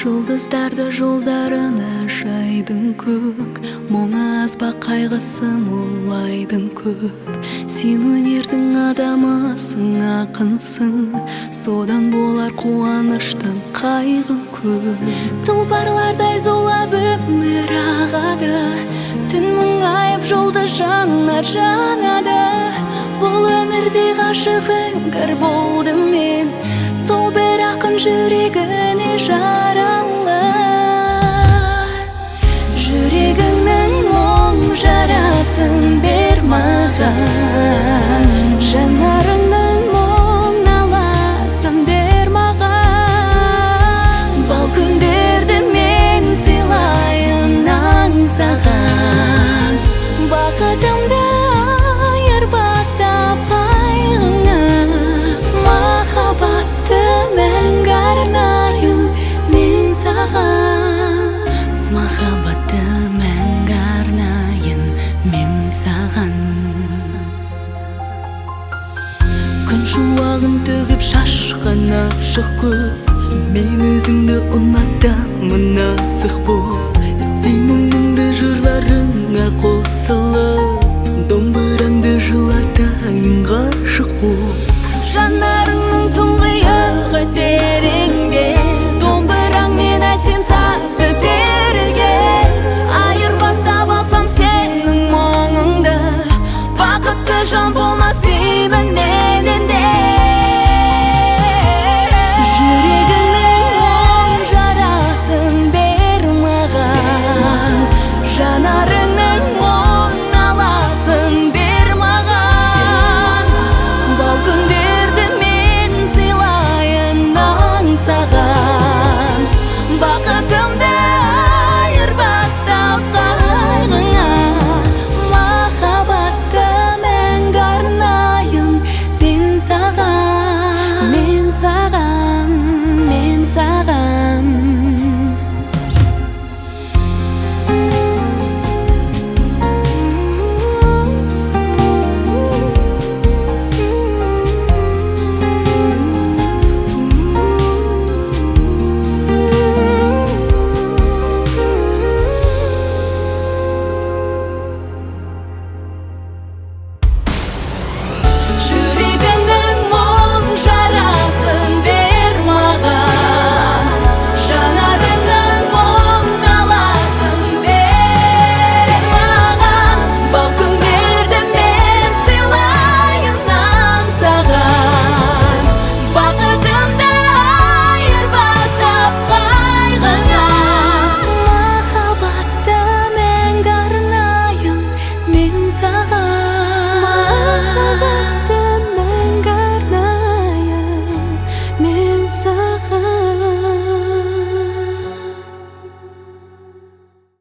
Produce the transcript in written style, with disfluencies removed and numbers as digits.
Жұлдыздарды жолдарына жайдың көк, мұңы аз ба қайғысы мол айдың көп. Сен өнердің адамысың, ақынсың, содан болар қуаныштан қайғың көп. Тұлпарлардай зулап өмір ағады, түн мұңайып жұлдыз жанады. Бұл өмірде ғашығың кір болды мен, сол бір ақын жүрегіне жаралы. Жүрегіңнің мұң жарасын бер маған, жанарыңның мұң наласын бер маған. Бал күндерді мен сыйлайын аңсаған, бақытымды айырбастап қайғыңа. Махаббатты мәңгі арнайын мен саған, махаббатты мәңгі арнайын мен саған. Күн шуағын төгіп шашқан ашық көп, мен өзіңді ұнатамын асық боп. Сенің мұңды жырларыңа қосылып